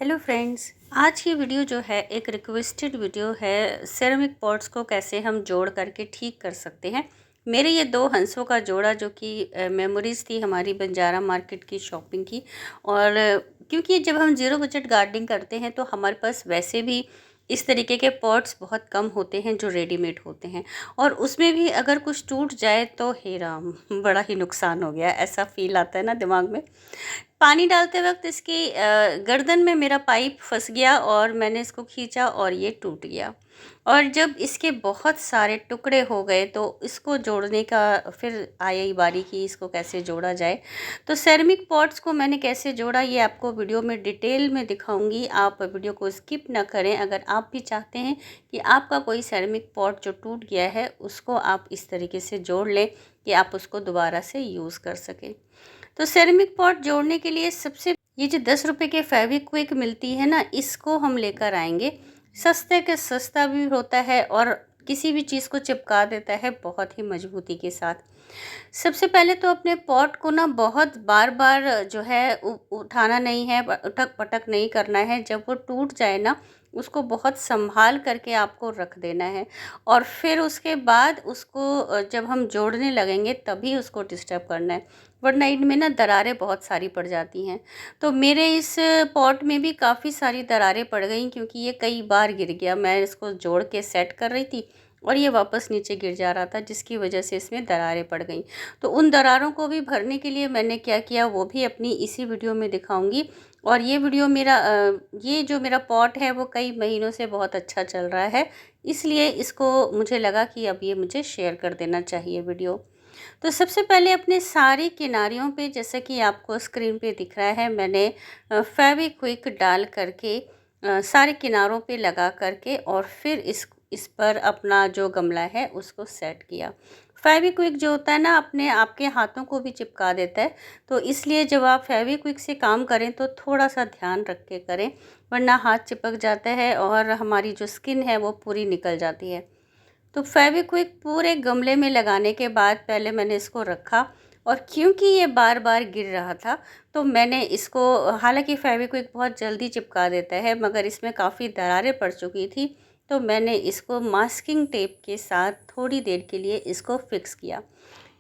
Hello friends, आज की video जो है एक रिक्वेस्टेड वीडियो है। सेरेमिक पॉट्स को कैसे हम जोड़ करके ठीक कर सकते हैं। मेरे ये दो हंसों का जोड़ा जो कि मेमोरीज़ थी हमारी बंजारा मार्केट की शॉपिंग की। और क्योंकि जब हम ज़ीरो बजट गार्डनिंग करते हैं तो हमारे पास वैसे भी इस तरीके के पॉट्स बहुत कम होते हैं जो रेडीमेड होते हैं, और उसमें भी अगर कुछ टूट जाए तो हे राम, बड़ा ही नुकसान हो गया ऐसा फील आता है ना दिमाग में। पानी डालते वक्त इसकी गर्दन में मेरा पाइप फंस गया और मैंने इसको खींचा और ये टूट गया। और जब इसके बहुत सारे टुकड़े हो गए तो इसको जोड़ने का फिर आई बारी कि इसको कैसे जोड़ा जाए। तो सेरेमिक पॉट्स को मैंने कैसे जोड़ा ये आपको वीडियो में डिटेल में दिखाऊंगी। आप वीडियो को स्किप ना करें। अगर आप भी चाहते हैं कि आपका कोई सेरेमिक पॉट जो टूट गया है उसको आप इस तरीके से जोड़ लें कि आप उसको दोबारा से यूज़ कर सकें। तो सेरेमिक पॉट जोड़ने के लिए सबसे ये जो 10 रुपए के फेविक्विक मिलती है ना, इसको हम लेकर आएंगे। सस्ते के सस्ता भी होता है और किसी भी चीज़ को चिपका देता है बहुत ही मजबूती के साथ। सबसे पहले तो अपने पॉट को ना बहुत बार बार जो है उठाना नहीं है, उठक पटक नहीं करना है। जब वो टूट जाए ना, उसको बहुत संभाल करके आपको रख देना है। और फिर उसके बाद उसको जब हम जोड़ने लगेंगे तभी उसको डिस्टर्ब करना है, वरना इनमें ना दरारें बहुत सारी पड़ जाती हैं। तो मेरे इस पॉट में भी काफ़ी सारी दरारें पड़ गई क्योंकि ये कई बार गिर गया। मैं इसको जोड़ के सेट कर रही थी और ये वापस नीचे गिर जा रहा था, जिसकी वजह से इसमें दरारें पड़ गई। तो उन दरारों को भी भरने के लिए मैंने क्या किया वो भी अपनी इसी वीडियो में दिखाऊंगी। और ये वीडियो ये जो मेरा पॉट है वो कई महीनों से बहुत अच्छा चल रहा है, इसलिए इसको मुझे लगा कि अब ये मुझे शेयर कर देना चाहिए वीडियो। तो सबसे पहले अपने सारे किनारियों पे, जैसे कि आपको स्क्रीन पे दिख रहा है, मैंने फेविक्विक डाल करके सारे किनारों पे लगा करके और फिर इस पर अपना जो गमला है उसको सेट किया। फेविक्विक जो होता है ना, अपने आपके हाथों को भी चिपका देता है। तो इसलिए जब आप फेविक्विक से काम करें तो थोड़ा सा ध्यान रख के करें, वरना हाथ चिपक जाता है और हमारी जो स्किन है वो पूरी निकल जाती है। तो फेविक्विक पूरे गमले में लगाने के बाद पहले मैंने इसको रखा, और क्योंकि ये बार बार गिर रहा था तो मैंने इसको, हालांकि फेविक्विक बहुत जल्दी चिपका देता है मगर इसमें काफ़ी दरारें पड़ चुकी थी, तो मैंने इसको मास्किंग टेप के साथ थोड़ी देर के लिए इसको फिक्स किया।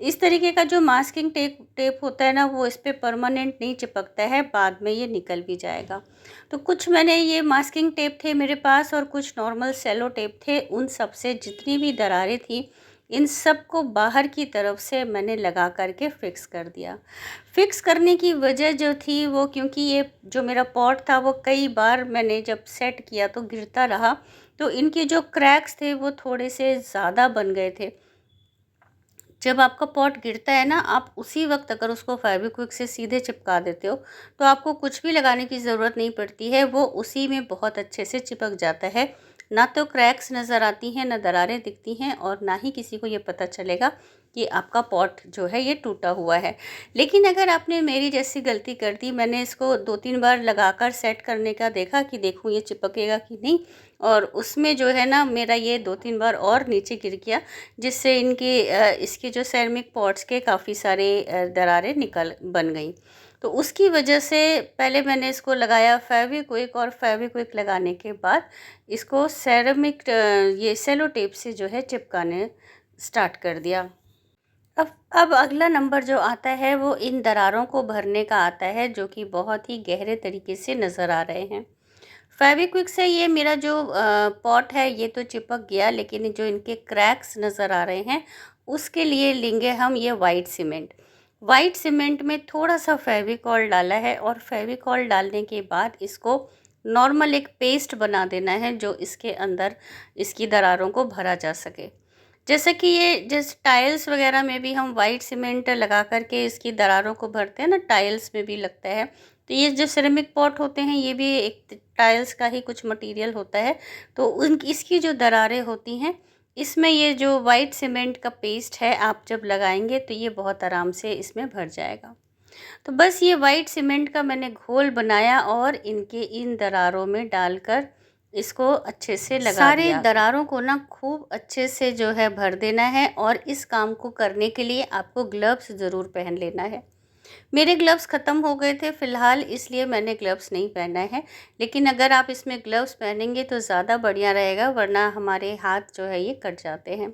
इस तरीके का जो मास्किंग टेप होता है ना, वो इस पे परमानेंट नहीं चिपकता है, बाद में ये निकल भी जाएगा। तो कुछ मैंने ये मास्किंग टेप थे मेरे पास और कुछ नॉर्मल सेलो टेप थे। उन सब से जितनी भी दरारें थी इन सब को बाहर की तरफ से मैंने लगा करके फिक्स कर दिया। फिक्स करने की वजह जो थी वो, क्योंकि ये जो मेरा पॉट था वो कई बार मैंने जब सेट किया तो गिरता रहा, तो इनके जो क्रैक्स थे वो थोड़े से ज़्यादा बन गए थे। जब आपका पॉट गिरता है ना, आप उसी वक्त अगर उसको फेविक्विक से सीधे चिपका देते हो तो आपको कुछ भी लगाने की ज़रूरत नहीं पड़ती है, वो उसी में बहुत अच्छे से चिपक जाता है। ना तो क्रैक्स नज़र आती हैं, ना दरारें दिखती हैं, और ना ही किसी को ये पता चलेगा कि आपका पॉट जो है ये टूटा हुआ है। लेकिन अगर आपने मेरी जैसी गलती कर दी, मैंने इसको 2-3 बार लगाकर सेट करने का देखा कि देखूँ ये चिपकेगा कि नहीं, और उसमें जो है ना मेरा ये 2-3 बार और नीचे गिर गया, जिससे इसके जो सेरेमिक पॉट्स के काफ़ी सारे दरारें निकल बन गई। तो उसकी वजह से पहले मैंने इसको लगाया फेविक्विक, और फेविक्विक लगाने के बाद इसको ये सेलो टेप से जो है चिपकाने स्टार्ट कर दिया। अब अगला नंबर जो आता है वो इन दरारों को भरने का आता है, जो कि बहुत ही गहरे तरीके से नज़र आ रहे हैं। फेविक्विक से ये मेरा जो पॉट है ये तो चिपक गया, लेकिन जो इनके क्रैक्स नज़र आ रहे हैं उसके लिए लेंगे हम ये वाइट सीमेंट। वाइट सीमेंट में थोड़ा सा फेविकॉल डाला है, और फेविकॉल डालने के बाद इसको नॉर्मल एक पेस्ट बना देना है जो इसके अंदर इसकी दरारों को भरा जा सके। जैसे कि ये जिस टाइल्स वगैरह में भी हम वाइट सीमेंट लगा करके इसकी दरारों को भरते हैं ना, टाइल्स में भी लगता है। तो ये जो सिरेमिक पॉट होते हैं ये भी एक टाइल्स का ही कुछ मटेरियल होता है। तो उन इसकी जो दरारें होती हैं, इसमें ये जो वाइट सीमेंट का पेस्ट है आप जब लगाएंगे तो ये बहुत आराम से इसमें भर जाएगा। तो बस ये वाइट सीमेंट का मैंने घोल बनाया और इन दरारों में डालकर इसको अच्छे से लगा सारे दिया। दरारों को ना खूब अच्छे से जो है भर देना है, और इस काम को करने के लिए आपको ग्लव्स ज़रूर पहन लेना है। मेरे ग्लव्स ख़त्म हो गए थे फ़िलहाल, इसलिए मैंने ग्लव्स नहीं पहना है, लेकिन अगर आप इसमें ग्लव्स पहनेंगे तो ज़्यादा बढ़िया रहेगा, वरना हमारे हाथ जो है ये कट जाते हैं।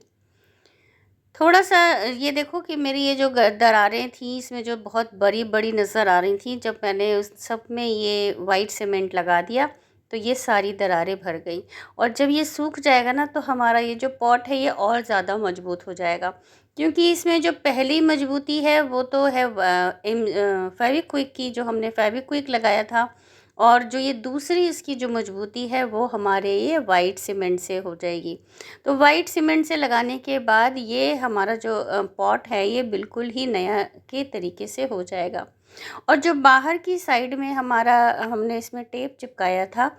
थोड़ा-सा ये देखो कि मेरी ये जो दरारें थी इसमें जो बहुत बड़ी-बड़ी नज़र आ रही थी, जब मैंने उस सब में ये वाइट सीमेंट लगा दिया तो ये सारी दरारें भर गई। और जब ये सूख जाएगा ना तो हमारा ये जो पॉट है ये और ज़्यादा मजबूत हो जाएगा, क्योंकि इसमें जो पहली मजबूती है वो तो है फेविक्विक की, जो हमने फेविक्विक लगाया था। और जो ये दूसरी इसकी जो मजबूती है वो हमारे ये वाइट सीमेंट से हो जाएगी। तो वाइट सीमेंट से लगाने के बाद ये हमारा जो पॉट है ये बिल्कुल ही नया के तरीके से हो जाएगा। और जो बाहर की साइड में हमारा हमने इसमें टेप चिपकाया था,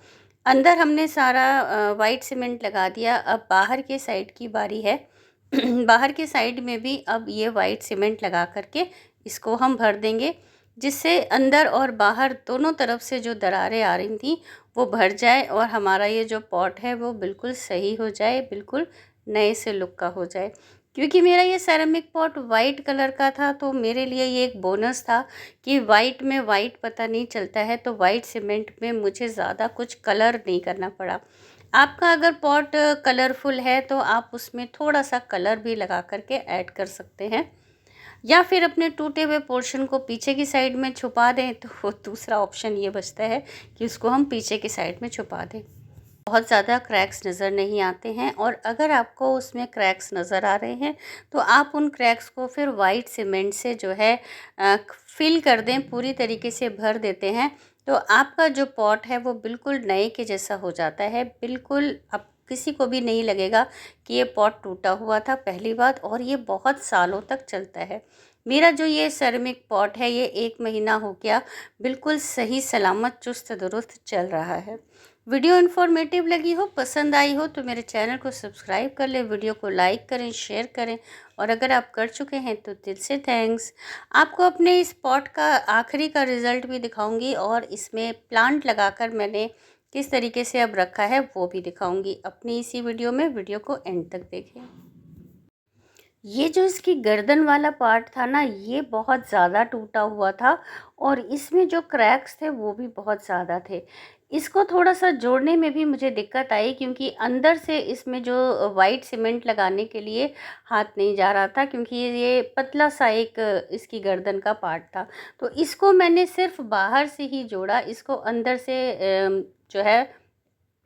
अंदर हमने सारा वाइट सीमेंट लगा दिया। अब बाहर के साइड की बारी है। बाहर के साइड में भी अब ये वाइट सीमेंट लगा करके इसको हम भर देंगे, जिससे अंदर और बाहर दोनों तरफ से जो दरारें आ रही थी वो भर जाए और हमारा ये जो पॉट है वो बिल्कुल सही हो जाए, बिल्कुल नए से लुक का हो जाए। क्योंकि मेरा ये सेरेमिक पॉट वाइट कलर का था तो मेरे लिए ये एक बोनस था कि वाइट में वाइट पता नहीं चलता है, तो वाइट सीमेंट में मुझे ज़्यादा कुछ कलर नहीं करना पड़ा। आपका अगर पॉट कलरफुल है तो आप उसमें थोड़ा सा कलर भी लगा करके ऐड कर सकते हैं, या फिर अपने टूटे हुए पोर्शन को पीछे की साइड में छुपा दें, तो वो दूसरा ऑप्शन ये बचता है कि उसको हम पीछे की साइड में छुपा दें। बहुत ज़्यादा क्रैक्स नज़र नहीं आते हैं, और अगर आपको उसमें क्रैक्स नज़र आ रहे हैं तो आप उन क्रैक्स को फिर वाइट सीमेंट से जो है फिल कर दें, पूरी तरीके से भर देते हैं, तो आपका जो पॉट है वो बिल्कुल नए के जैसा हो जाता है। बिल्कुल अब किसी को भी नहीं लगेगा कि ये पॉट टूटा हुआ था, पहली बात, और ये बहुत सालों तक चलता है। मेरा जो ये सेरेमिक पॉट है ये 1 महीना हो गया, बिल्कुल सही सलामत चुस्त दुरुस्त चल रहा है। वीडियो इन्फॉर्मेटिव लगी हो, पसंद आई हो तो मेरे चैनल को सब्सक्राइब कर लें, वीडियो को लाइक करें, शेयर करें, और अगर आप कर चुके हैं तो दिल से थैंक्स। आपको अपने इस पॉट का आखिरी का रिज़ल्ट भी दिखाऊंगी, और इसमें प्लांट लगाकर मैंने किस तरीके से अब रखा है वो भी दिखाऊंगी अपनी इसी वीडियो में। वीडियो को एंड तक देखें। ये जो इसकी गर्दन वाला पार्ट था ना ये बहुत ज़्यादा टूटा हुआ था, और इसमें जो क्रैक्स थे वो भी बहुत ज़्यादा थे। इसको थोड़ा-सा जोड़ने में भी मुझे दिक्कत आई, क्योंकि अंदर से इसमें जो वाइट सीमेंट लगाने के लिए हाथ नहीं जा रहा था, क्योंकि ये पतला-सा एक इसकी गर्दन का पार्ट था। तो इसको मैंने सिर्फ़ बाहर से ही जोड़ा, इसको अंदर से जो है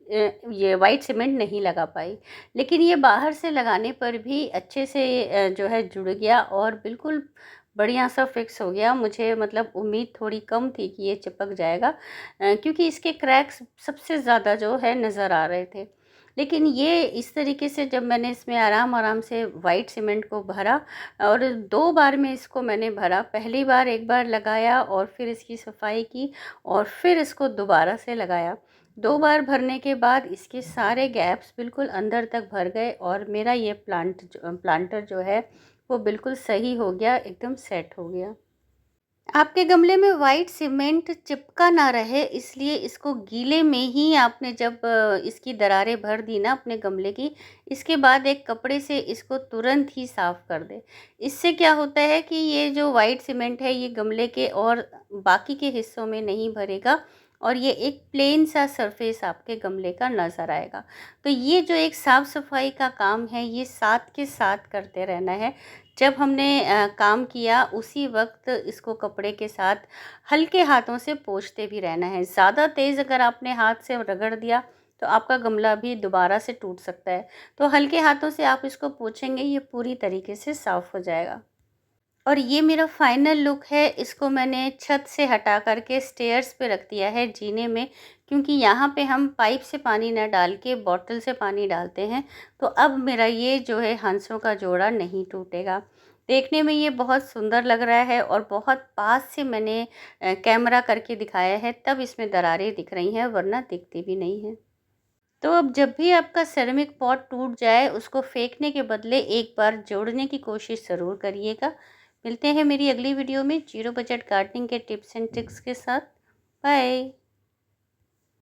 ये वाइट सीमेंट नहीं लगा पाई। लेकिन ये बाहर से लगाने पर भी अच्छे से जो है जुड़ गया और बिल्कुल बढ़िया सा फिक्स हो गया। मुझे मतलब उम्मीद थोड़ी कम थी कि ये चिपक जाएगा, क्योंकि इसके क्रैक्स सबसे ज़्यादा जो है नज़र आ रहे थे। लेकिन ये इस तरीके से जब मैंने इसमें आराम-आराम से वाइट सीमेंट को भरा, और 2 बार में इसको मैंने भरा। पहली बार एक बार लगाया और फिर इसकी सफाई की, और फिर इसको दोबारा से लगाया। 2 बार भरने के बाद इसके सारे गैप्स बिल्कुल अंदर तक भर गए, और मेरा ये प्लांटर जो है वो बिल्कुल सही हो गया, एकदम सेट हो गया। आपके गमले में वाइट सीमेंट चिपका ना रहे, इसलिए इसको गीले में ही आपने जब इसकी दरारें भर दी ना अपने गमले की, इसके बाद एक कपड़े से इसको तुरंत ही साफ़ कर दें। इससे क्या होता है कि ये जो वाइट सीमेंट है ये गमले के और बाकी के हिस्सों में नहीं भरेगा, और ये एक प्लेन सा सरफेस आपके गमले का नज़र आएगा। तो ये जो एक साफ़ सफाई का काम है ये साथ के साथ करते रहना है। जब हमने काम किया उसी वक्त इसको कपड़े के साथ हल्के हाथों से पोंछते भी रहना है। ज़्यादा तेज़ अगर आपने हाथ से रगड़ दिया तो आपका गमला भी दोबारा से टूट सकता है। तो हल्के हाथों से आप इसको पोंछेंगे, ये पूरी तरीके से साफ़ हो जाएगा। और ये मेरा फाइनल लुक है। इसको मैंने छत से हटा करके स्टेयर्स पे रख दिया है जीने में, क्योंकि यहाँ पे हम पाइप से पानी ना डाल के बॉटल से पानी डालते हैं। तो अब मेरा ये जो है हंसों का जोड़ा नहीं टूटेगा। देखने में ये बहुत सुंदर लग रहा है, और बहुत पास से मैंने कैमरा करके दिखाया है, तब इसमें दरारें दिख रही हैं, वरना दिखती भी नहीं है। तो अब जब भी आपका सेरेमिक पॉट टूट जाए उसको फेंकने के बदले एक बार जोड़ने की कोशिश ज़रूर करिएगा। मिलते हैं मेरी अगली वीडियो में जीरो बजट गार्डनिंग के टिप्स एंड ट्रिक्स के साथ। बाय।